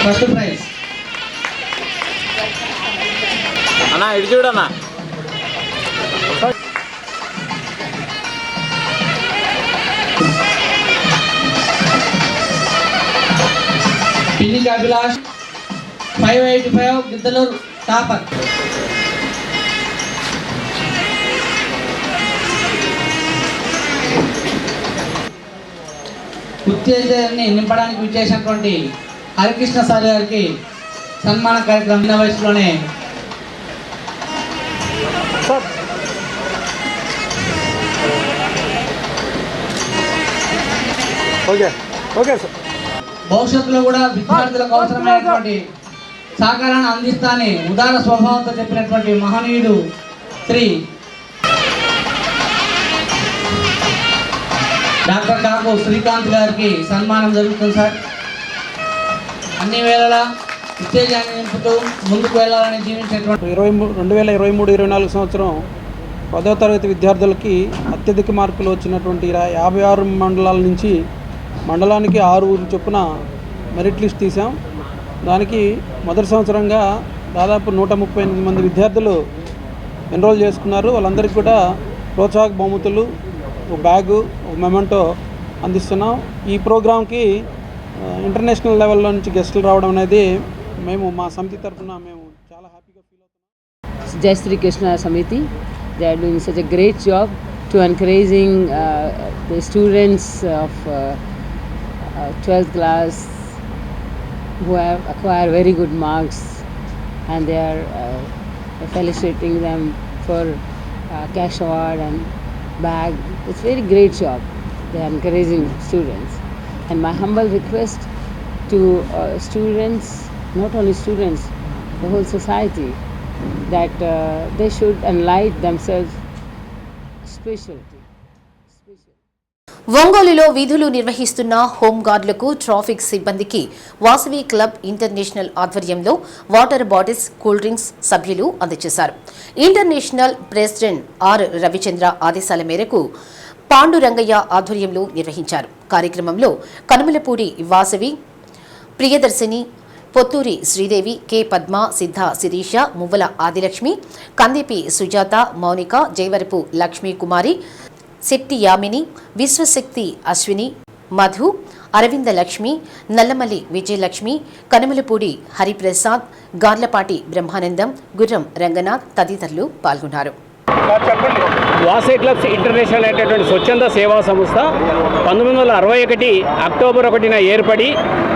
Speaker 15: ఫస్ట్ ప్రైజ్ అన్నా ఇటు చూడన్నా. పిల్లి అభిలాష్ 585 గిద్దలూరు టాపర్. ఉత్తేజాన్ని నింపడానికి విచ్చేసినటువంటి హరికృష్ణ సార్ గారికి సన్మాన కార్యక్రమం చిన్న వయసులోనే భవిష్యత్తులో కూడా విద్యార్థులకు అవసరమైనటువంటి సహకారాన్ని అందిస్తానని ఉదార స్వభావంతో చెప్పినటువంటి మహనీయుడు శ్రీ డాక్టర్ కాకు శ్రీకాంత్ గారికి సన్మానం జరుగుతుంది సార్. అన్ని వేళలా ఉత్తేజాన్ని నింపుతూ ముందుకు వెళ్ళాలని జీవించేటువంటి
Speaker 5: 2023-24 సంవత్సరం 10వ తరగతి విద్యార్థులకి అత్యధిక మార్కులు వచ్చినటువంటి 56 మండలాల నుంచి మండలానికి 6 చొప్పున మెరిట్ లిస్ట్ తీసాం. దానికి మొదటి సంవత్సరంగా దాదాపు 138 మంది విద్యార్థులు ఎన్రోల్ చేసుకున్నారు. వాళ్ళందరికీ కూడా ప్రోత్సాహక బహుమతులు, ఒక బ్యాగు, ఒక మెమెంటో అందిస్తున్నాం. ఈ ప్రోగ్రాంకి ఇంటర్నేషనల్ లెవెల్లో నుంచి గెస్టులు రావడం అనేది మేము మా సమితి తరఫున మేము చాలా హ్యాపీగా ఫీల్ అవుతున్నాం.
Speaker 16: జై శ్రీకృష్ణ సమితి, they are doing such a great job to encouraging the students of 12th class who have acquired very good marks, and they are felicitating them for cash award and bag. It's very great job. They are encouraging students, and my humble request to students, not only students, the whole society, that they should enlighten themselves spiritually.
Speaker 1: ఒంగోలులో విధులు నిర్వహిస్తున్న హోంగార్డులకు, traffic సిబ్బందికి Vasavi club international ఆధ్వర్యంలో water bottles, cool drinks సభ్యులు అందజేశారు. International president are Ravichandra ఆదేశాల మేరకు పాండురంగయ్య ఆధ్వర్యంలో నిర్వహించారు. కార్యక్రమంలో కనుమలపూడి వాసవి, ప్రియదర్శిని, పొత్తూరి శ్రీదేవి, కె పద్మ, సిద్ధ శిరీష, మువ్వల ఆదిలక్ష్మి, కందిపి సుజాత, మౌనిక, జైవరపు లక్ష్మీకుమారి, శెట్టి యామిని, విశ్వశక్తి అశ్విని, మధు, అరవింద లక్ష్మి, నల్లమల్లి విజయలక్ష్మి, కనుమలపూడి హరిప్రసాద్, గార్లపాటి బ్రహ్మానందం, గుర్రం రంగనాథ్ తదితరులు పాల్గొన్నారు.
Speaker 17: వాసవి క్లబ్స్ ఇంటర్నేషనల్ అనేటటువంటి స్వచ్ఛంద సేవా సంస్థ 1961 అక్టోబర్ 1న ఏర్పడి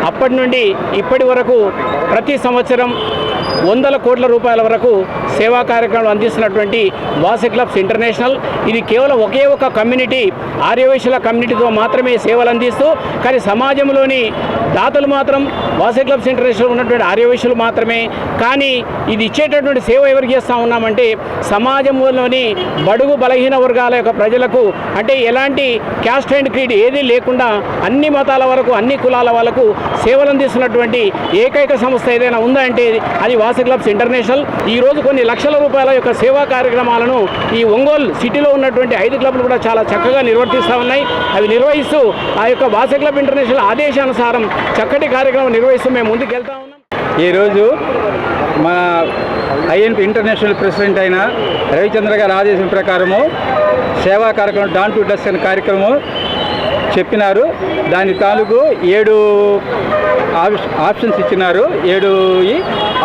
Speaker 17: అప్పటి నుండి ఇప్పటి వరకు ప్రతి సంవత్సరం 100 కోట్ల రూపాయల వరకు సేవా కార్యక్రమాలు అందిస్తున్నటువంటి వాసవి క్లబ్స్ ఇంటర్నేషనల్ ఇది కేవలం ఒకే ఒక కమ్యూనిటీ ఆర్యవైశ్యుల కమ్యూనిటీతో మాత్రమే సేవలు అందిస్తూ కానీ సమాజంలోని దాతలు మాత్రం వాసవి క్లబ్స్ ఇంటర్నేషనల్ ఉన్నటువంటి ఆర్యవైశ్యులు మాత్రమే. కానీ ఇది ఇచ్చేటటువంటి సేవ ఎవరికి చేస్తూ ఉన్నామంటే సమాజంలోని బడుగు బలహీన వర్గాల యొక్క ప్రజలకు అంటే ఎలాంటి క్యాస్ట్ అండ్ క్రీడ్ ఏదీ లేకుండా అన్ని మతాల వరకు అన్ని కులాల వాళ్ళకు సేవలు అందిస్తున్నటువంటి ఏకైక సంస్థ ఏదైనా ఉందా అంటే అది వాసవి క్లబ్స్ ఇంటర్నేషనల్. ఈరోజు కొన్ని లక్షల రూపాయల యొక్క సేవా కార్యక్రమాలను ఈ ఒంగోలు సిటీలో ఉన్నటువంటి 5 క్లబ్లు కూడా చాలా చక్కగా నిర్వర్తిస్తూ ఉన్నాయి. అవి నిర్వహిస్తూ ఆ యొక్క వాసవి క్లబ్ ఇంటర్నేషనల్ ఆదేశానుసారం చక్కటి కార్యక్రమం నిర్వహిస్తూ మేము ముందుకు వెళ్తా ఉన్నాం.
Speaker 18: ఈరోజు మన ఐఎన్పి ఇంటర్నేషనల్ ప్రెసిడెంట్ అయిన రవిచంద్ర గారి ఆదేశం ప్రకారము సేవా కార్యక్రమం డాన్ టు డస్క్ అనే కార్యక్రమం చెప్పినారు. దాని తాలూకు 7 ఆప్షన్స్ ఇచ్చినారు.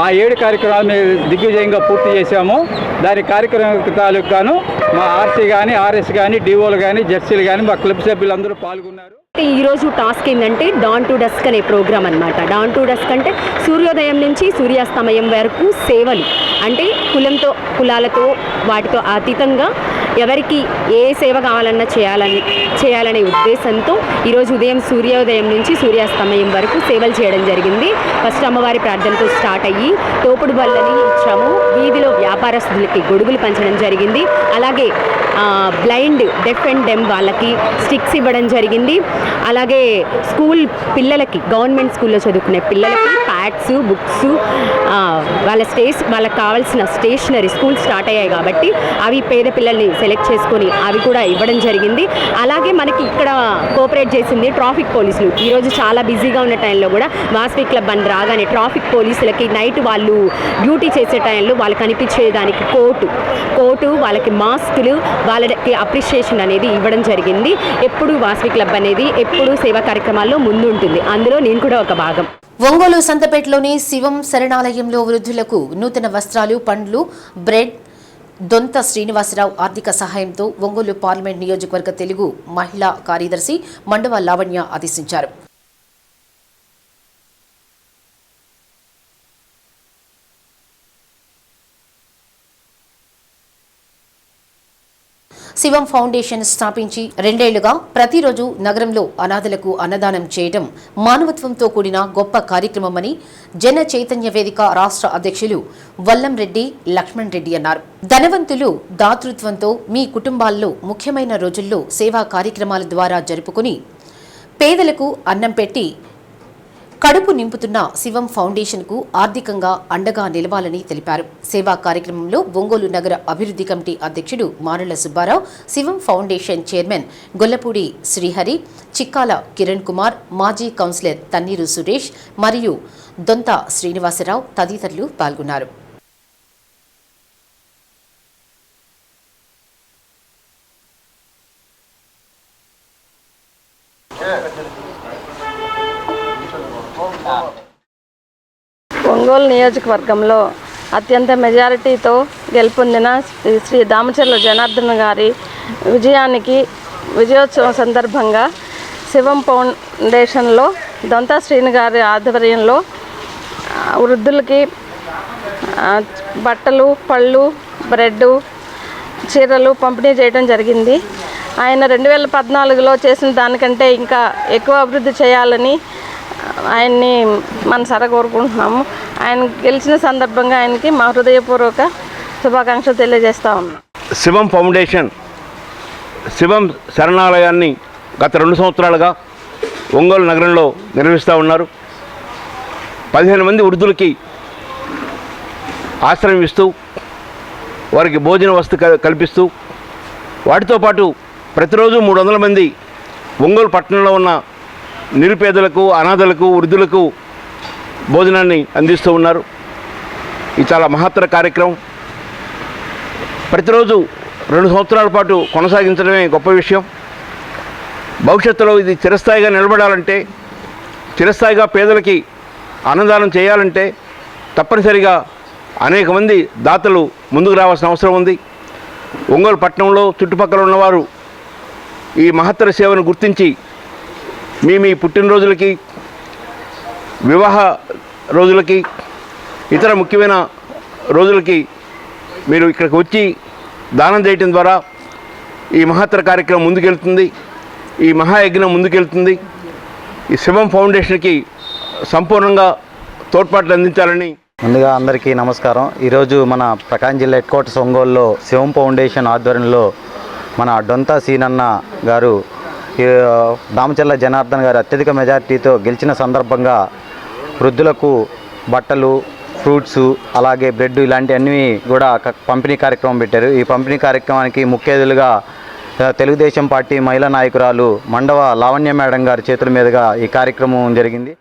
Speaker 18: ఆ 7 కార్యక్రమాలు మేము దిగ్విజయంగా పూర్తి చేశాము. దాని కార్యక్రమం తాలూకు గాను మా ఆర్సీ కానీ ఆర్ఎస్ కానీ డిఓలు కానీ జెడ్సీలు కానీ మా క్లబ్ సభ్యులందరూ పాల్గొన్నారు.
Speaker 19: ఈరోజు టాస్క్ ఏంటంటే డాన్ టు డస్క్ అనే ప్రోగ్రామ్ అనమాట. డాన్ టు డస్క్ అంటే సూర్యోదయం నుంచి సూర్యాస్తమయం వరకు సేవలు అంటే కులాలతో వాటితో అతీతంగా ఎవరికి ఏ సేవ కావాలన్నా చేయాలనే ఉద్దేశంతో ఈరోజు ఉదయం సూర్యోదయం నుంచి సూర్యాస్తమయం వరకు సేవలు చేయడం జరిగింది. ఫస్ట్ అమ్మవారి ప్రార్థనతో స్టార్ట్ అయ్యి తోపుడు బళ్ళని ఇచ్చాము. వీధిలో వ్యాపారస్తులకి గొడుగులు పంచడం జరిగింది. అలాగే బ్లైండ్ డెఫ్ అండ్ డెమ్ వాళ్ళకి స్టిక్స్ ఇవ్వడం జరిగింది. అలాగే స్కూల్ పిల్లలకి గవర్నమెంట్ స్కూల్లో చదువుకునే పిల్లలకి ప్యాడ్స్ బుక్స్ వాళ్ళకి కావాల్సిన స్టేషనరీ స్కూల్ స్టార్ట్ అయ్యాయి కాబట్టి అవి పేద పిల్లల్ని సెలెక్ట్ చేసుకొని అవి కూడా ఇవ్వడం జరిగింది. అలాగే మనకి ఇక్కడ కోఆపరేట్ చేసింది ట్రాఫిక్ పోలీసులు. ఈరోజు చాలా బిజీగా ఉన్న టైంలో కూడా వాసవి క్లబ్ అని రాగానే ట్రాఫిక్ పోలీసులకి నైట్ వాళ్ళు డ్యూటీ చేసే టైంలో వాళ్ళకి కనిపించేదానికి కోటు వాళ్ళకి మాస్కులు వాళ్ళకి అప్రిషియేషన్ అనేది ఇవ్వడం జరిగింది. ఎప్పుడు వాసవి క్లబ్ అనేది ఎప్పుడు సేవా కార్యక్రమాల్లో ముందుంటుంది. అందులో నేను కూడా ఒక భాగం.
Speaker 1: ఒంగోలు సంతపేటలోని శివం శరణాలయంలో వృద్ధులకు నూతన వస్త్రాలు పండ్లు బ్రెడ్ దొంత శ్రీనివాసరావు ఆర్థిక సహాయంతో ఒంగోలు పార్లమెంట్ నియోజకవర్గ తెలుగు మహిళా కార్యదర్శి మండవ లావణ్య ఆదేశించారు. శివం ఫౌండేషన్ స్థాపించి 2 ఏళ్లుగా ప్రతిరోజు నగరంలో అనాథలకు అన్నదానం చేయడం మానవత్వంతో కూడిన గొప్ప కార్యక్రమమని జన చైతన్య వేదిక రాష్ట్ర అధ్యక్షులు వల్లంరెడ్డి లక్ష్మణ్ రెడ్డి అన్నారు. ధనవంతులు దాతృత్వంతో మీ కుటుంబాల్లో ముఖ్యమైన రోజుల్లో సేవా కార్యక్రమాల ద్వారా జరుపుకుని పేదలకు అన్నం పెట్టి కడుపు నింపుతున్న శివం ఫౌండేషన్కు ఆర్థికంగా అండగా నిలవాలని తెలిపారు. సేవా కార్యక్రమంలో ఒంగోలు నగర అభివృద్ధి కమిటీ అధ్యక్షుడు మానుల సుబ్బారావు, శివం ఫౌండేషన్ చైర్మన్ గొల్లపూడి శ్రీహరి, చిక్కాల కిరణ్ కుమార్, మాజీ కౌన్సిలర్ తన్నీరు సురేష్ మరియు దొంత శ్రీనివాసరావు తదితరులు పాల్గొన్నారు.
Speaker 20: ఒంగోలు నియోజకవర్గంలో అత్యంత మెజారిటీతో గెలుపొందిన శ్రీ దామచర్ల జనార్దన్ గారి విజయోత్సవం సందర్భంగా శివం ఫౌండేషన్లో దొంత శ్రీని గారి ఆధ్వర్యంలో వృద్ధులకి బట్టలు పళ్ళు బ్రెడ్ చీరలు పంపిణీ చేయడం జరిగింది. ఆయన 2014లో చేసిన దానికంటే ఇంకా ఎక్కువ అభివృద్ధి చేయాలని ఆయన్ని మనసారా కోరుకుంటున్నాము. ఆయన గెలిచిన సందర్భంగా ఆయనకి మా హృదయపూర్వక శుభాకాంక్షలు తెలియజేస్తా ఉన్నాం.
Speaker 21: శివం ఫౌండేషన్ శివం శరణాలయాన్ని గత 2 సంవత్సరాలుగా ఒంగోలు నగరంలో నిర్వహిస్తూ ఉన్నారు. 15 మంది వృద్ధులకి ఆశ్రయం ఇస్తూ వారికి భోజన వసతి కల్పిస్తూ వాటితో పాటు ప్రతిరోజు 300 మంది ఒంగోలు పట్టణంలో ఉన్న నిరుపేదలకు అనాథలకు వృద్ధులకు భోజనాన్ని అందిస్తూ ఉన్నారు. ఇది చాలా మహత్తర కార్యక్రమం. ప్రతిరోజు 2 సంవత్సరాల పాటు కొనసాగించడమే గొప్ప విషయం. భవిష్యత్తులో ఇది చిరస్థాయిగా నిలబడాలంటే, చిరస్థాయిగా పేదలకి అన్నదానం చేయాలంటే తప్పనిసరిగా అనేక మంది దాతలు ముందుకు రావాల్సిన అవసరం ఉంది. ఒంగోలు పట్టణంలో చుట్టుపక్కల ఉన్నవారు ఈ మహత్తర సేవను గుర్తించి మీ పుట్టినరోజులకి, వివాహ రోజులకి, ఇతర ముఖ్యమైన రోజులకి మీరు ఇక్కడికి వచ్చి దానం చేయటం ద్వారా ఈ మహత్తర కార్యక్రమం ముందుకెళ్తుంది, ఈ మహాయజ్ఞం ముందుకెళ్తుంది. ఈ శివం ఫౌండేషన్కి సంపూర్ణంగా తోడ్పాట్లు అందించాలని
Speaker 2: ముందుగా అందరికీ నమస్కారం. ఈరోజు మన ప్రకాశం జిల్లా హెడ్ క్వార్టర్స్ ఒంగోలులో శివం ఫౌండేషన్ ఆధ్వర్యంలో మన డొంతా సీనన్న గారు దామచర్ల జనార్దన్ గారు అత్యధిక మెజార్టీతో గెలిచిన సందర్భంగా వృద్ధులకు బట్టలు, ఫ్రూట్స్, అలాగే బ్రెడ్ ఇలాంటివన్నీ కూడా పంపిణీ కార్యక్రమం పెట్టారు. ఈ పంపిణీ కార్యక్రమానికి ముఖ్య అతిథులుగా తెలుగుదేశం పార్టీ మహిళా నాయకురాలు మండవ లావణ్య మేడం గారి చేతుల మీదుగా ఈ కార్యక్రమం జరిగింది.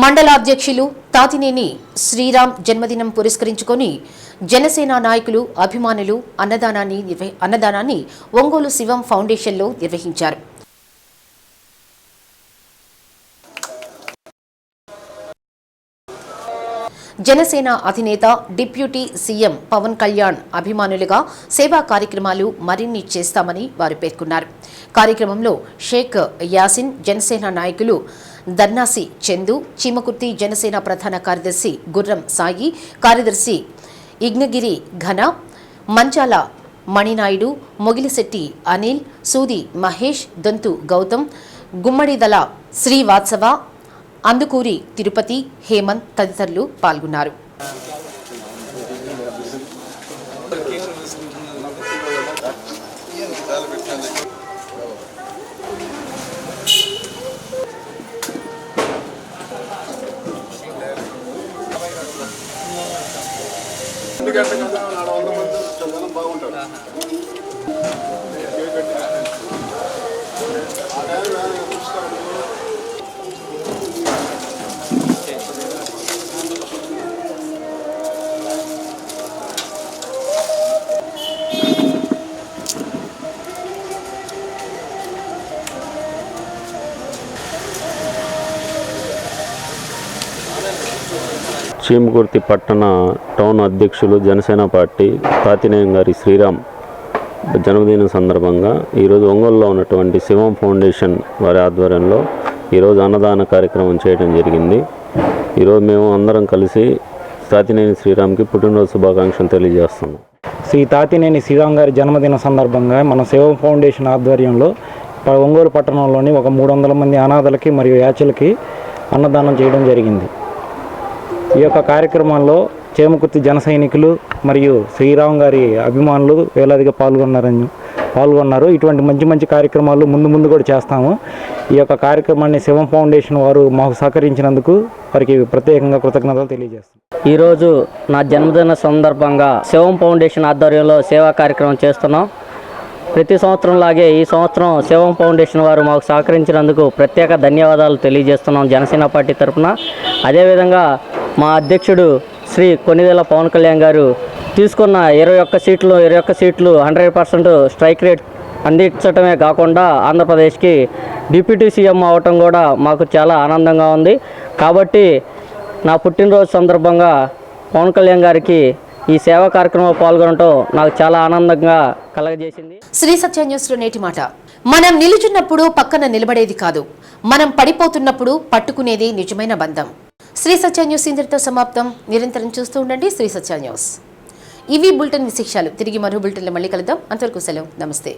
Speaker 1: మండల అధ్యక్షులు తాతినేని శ్రీరామ్ జన్మదినం పురస్కరించుకొని జనసేన నాయకులు, అభిమానులు అన్నదానాన్ని ఒంగోలు శివం ఫౌండేషన్లో నిర్వహించారు. జనసేన అధినేత డిప్యూటీ సీఎం పవన్ కళ్యాణ్ అభిమానులుగా సేవా కార్యక్రమాలు మరిన్ని చేస్తామని వారు పేర్కొన్నారు. కార్యక్రమంలో షేక్ యాసిన్, జనసేన నాయకులు దన్నాసి చందు, చీమకుర్తి జనసేన ప్రధాన కార్యదర్శి గుర్రం సాయి, కార్యదర్శి ఇగ్నగిరి ఘన, మంచాల మణినాయుడు, మొగిలిశెట్టి అనిల్, సూది మహేష్, దొంతు గౌతమ్, గుమ్మడిదల శ్రీవాత్సవ, అందుకూరి తిరుపతి, హేమంత్ తదితరులు పాల్గొన్నారు.
Speaker 22: చీమకుర్తి పట్టణ టౌన్ అధ్యక్షులు జనసేన పార్టీ తాతినేని గారి శ్రీరామ్ జన్మదినం సందర్భంగా ఈరోజు ఒంగోలులో ఉన్నటువంటి శివం ఫౌండేషన్ వారి ఆధ్వర్యంలో ఈరోజు అన్నదాన కార్యక్రమం చేయడం జరిగింది. ఈరోజు మేము అందరం కలిసి తాతినేని శ్రీరామ్కి పుట్టినరోజు శుభాకాంక్షలు తెలియజేస్తున్నాం.
Speaker 23: శ్రీ తాతినేని శ్రీరామ్ గారి జన్మదిన సందర్భంగా మన శివం ఫౌండేషన్ ఆధ్వర్యంలో ఒంగోలు పట్టణంలోని ఒక 300 మంది అనాథలకి మరియు యాచలకి అన్నదానం చేయడం జరిగింది. ఈ యొక్క కార్యక్రమంలో చేమకుర్తి జన సైనికులు మరియు శ్రీరామ్ గారి అభిమానులు వేలాదిగా పాల్గొన్నారు. ఇటువంటి మంచి కార్యక్రమాలు ముందు కూడా చేస్తాము. ఈ యొక్క కార్యక్రమాన్ని శివం ఫౌండేషన్ వారు మాకు సహకరించినందుకు వారికి ప్రత్యేకంగా కృతజ్ఞతలు తెలియజేస్తాం.
Speaker 24: ఈరోజు నా జన్మదిన సందర్భంగా శివం ఫౌండేషన్ ఆధ్వర్యంలో సేవా కార్యక్రమం చేస్తున్నాం. ప్రతి సంవత్సరం లాగే ఈ సంవత్సరం శివం ఫౌండేషన్ వారు మాకు సహకరించినందుకు ప్రత్యేక ధన్యవాదాలు తెలియజేస్తున్నాం జనసేన పార్టీ తరఫున. అదేవిధంగా మా అధ్యక్షుడు శ్రీ కొనిదెల పవన్ కళ్యాణ్ గారు తీసుకున్న 21 సీట్లు 100% స్ట్రైక్ రేట్ అందించడమే కాకుండా ఆంధ్రప్రదేశ్కి డిప్యూటీ సీఎం అవటం కూడా మాకు చాలా ఆనందంగా ఉంది. కాబట్టి నా పుట్టినరోజు సందర్భంగా పవన్ కళ్యాణ్ గారికి ఈ సేవా కార్యక్రమంలో పాల్గొనడం నాకు చాలా ఆనందంగా కలగజేసింది.
Speaker 1: శ్రీ సత్య న్యూస్లో నేటి మాట. మనం నిలుచున్నప్పుడు పక్కన నిలబడేది కాదు, మనం పడిపోతున్నప్పుడు పట్టుకునేది నిజమైన బంధం. శ్రీ సత్య న్యూస్ ఇంతటితో సమాప్తం. నిరంతరం చూస్తూ ఉండండి శ్రీ సత్య న్యూస్. ఇవి బులెటిన్ విశేషాలు. తిరిగి మరో బులెటిన్లో మళ్ళీ కలుద్దాం. అంతవరకు సెలవు. నమస్తే.